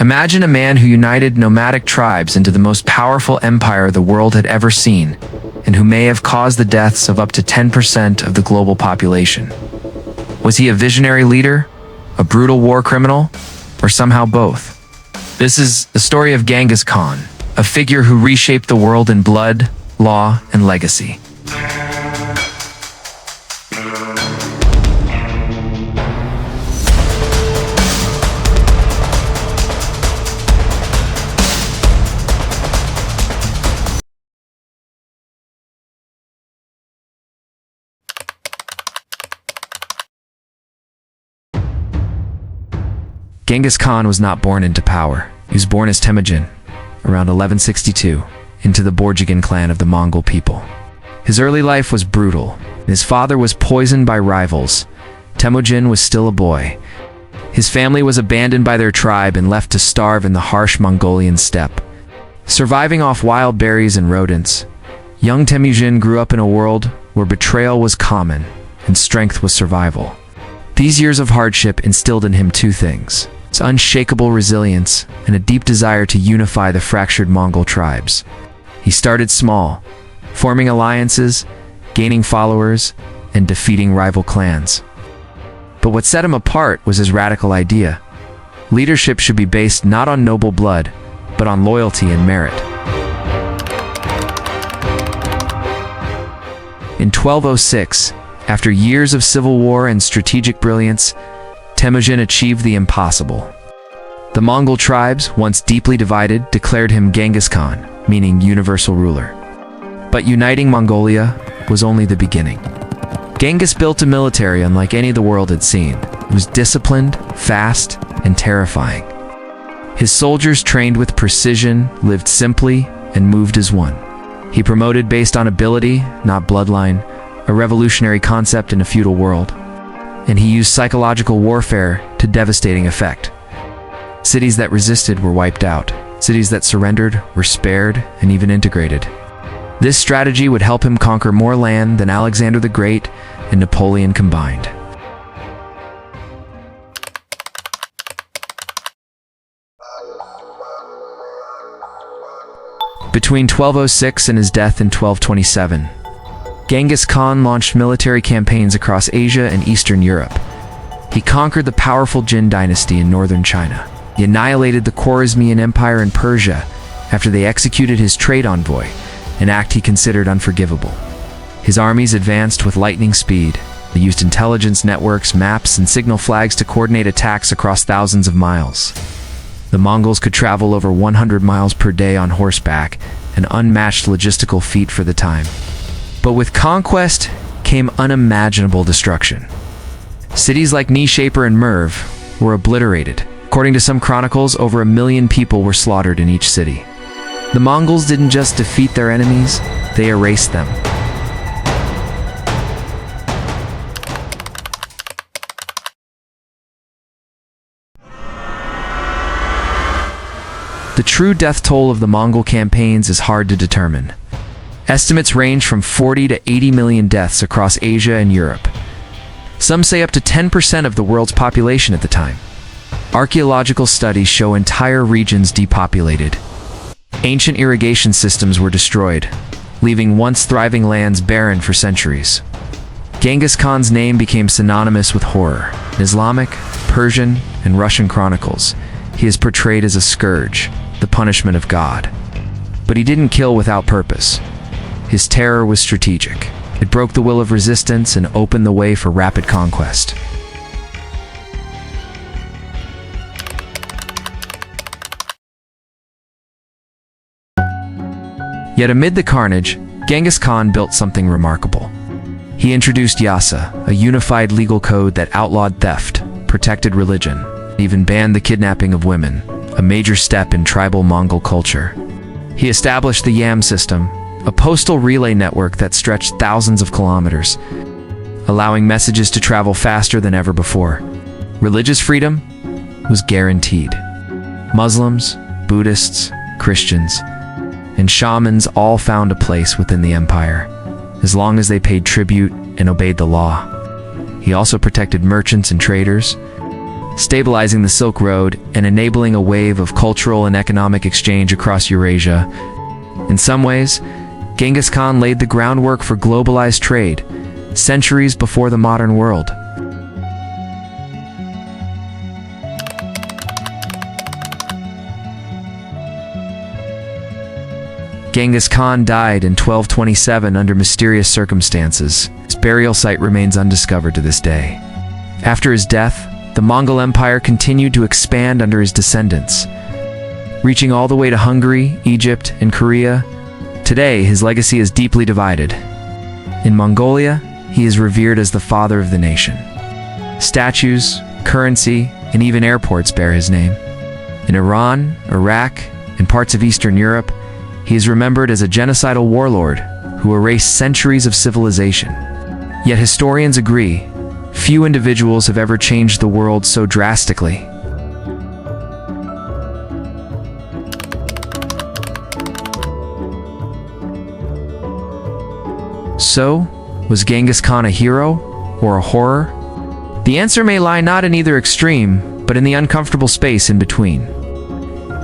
Imagine a man who united nomadic tribes into the most powerful empire the world had ever seen, and who may have caused the deaths of up to 10% of the global population. Was he a visionary leader, a brutal war criminal, or somehow both? This is the story of Genghis Khan, a figure who reshaped the world in blood, law, and legacy. Genghis Khan was not born into power. He was born as Temüjin, around 1162, into the Borjigin clan of the Mongol people. His early life was brutal. His father was poisoned by rivals. Temüjin was still a boy. His family was abandoned by their tribe and left to starve in the harsh Mongolian steppe. Surviving off wild berries and rodents, young Temüjin grew up in a world where betrayal was common and strength was survival. These years of hardship instilled in him two things: its unshakable resilience and a deep desire to unify the fractured Mongol tribes. He started small, forming alliances, gaining followers, and defeating rival clans. But what set him apart was his radical idea. Leadership should be based not on noble blood, but on loyalty and merit. In 1206, after years of civil war and strategic brilliance, Temüjin achieved the impossible. The Mongol tribes, once deeply divided, declared him Genghis Khan, meaning universal ruler. But uniting Mongolia was only the beginning. Genghis built a military unlike any the world had seen. It was disciplined, fast, and terrifying. His soldiers trained with precision, lived simply, and moved as one. He promoted based on ability, not bloodline, a revolutionary concept in a feudal world. And he used psychological warfare to devastating effect. Cities that resisted were wiped out. Cities that surrendered were spared and even integrated. This strategy would help him conquer more land than Alexander the Great and Napoleon combined. Between 1206 and his death in 1227, Genghis Khan launched military campaigns across Asia and Eastern Europe. He conquered the powerful Jin dynasty in northern China. He annihilated the Khwarezmian Empire in Persia after they executed his trade envoy, an act he considered unforgivable. His armies advanced with lightning speed. They used intelligence networks, maps, and signal flags to coordinate attacks across thousands of miles. The Mongols could travel over 100 miles per day on horseback, an unmatched logistical feat for the time. But with conquest came unimaginable destruction. Cities like Nishapur and Merv were obliterated. According to some chronicles, over 1 million people were slaughtered in each city. The Mongols didn't just defeat their enemies, they erased them. The true death toll of the Mongol campaigns is hard to determine. Estimates range from 40 to 80 million deaths across Asia and Europe. Some say up to 10% of the world's population at the time. Archaeological studies show entire regions depopulated. Ancient irrigation systems were destroyed, leaving once thriving lands barren for centuries. Genghis Khan's name became synonymous with horror. In Islamic, Persian, and Russian chronicles, he is portrayed as a scourge, the punishment of God. But he didn't kill without purpose. His terror was strategic. It broke the will of resistance and opened the way for rapid conquest. Yet amid the carnage, Genghis Khan built something remarkable. He introduced Yassa, a unified legal code that outlawed theft, protected religion, and even banned the kidnapping of women, a major step in tribal Mongol culture. He established the Yam system, a postal relay network that stretched thousands of kilometers, allowing messages to travel faster than ever before. Religious freedom was guaranteed. Muslims, Buddhists, Christians, and shamans all found a place within the empire, as long as they paid tribute and obeyed the law. He also protected merchants and traders, stabilizing the Silk Road and enabling a wave of cultural and economic exchange across Eurasia. In some ways, Genghis Khan laid the groundwork for globalized trade, centuries before the modern world. Genghis Khan died in 1227 under mysterious circumstances. His burial site remains undiscovered to this day. After his death, the Mongol Empire continued to expand under his descendants, reaching all the way to Hungary, Egypt, and Korea. Today, his legacy is deeply divided. In Mongolia, he is revered as the father of the nation. Statues, currency, and even airports bear his name. In Iran, Iraq, and parts of Eastern Europe, he is remembered as a genocidal warlord who erased centuries of civilization. Yet historians agree, few individuals have ever changed the world so drastically. So, was Genghis Khan a hero or a horror? The answer may lie not in either extreme, but in the uncomfortable space in between.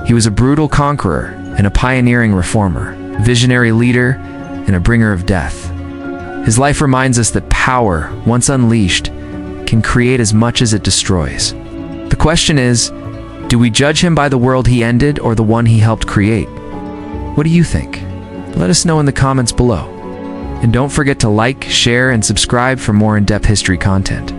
He was a brutal conqueror and a pioneering reformer, a visionary leader and a bringer of death. His life reminds us that power, once unleashed, can create as much as it destroys. The question is, do we judge him by the world he ended or the one he helped create? What do you think? Let us know in the comments below. And don't forget to like, share, and subscribe for more in-depth history content.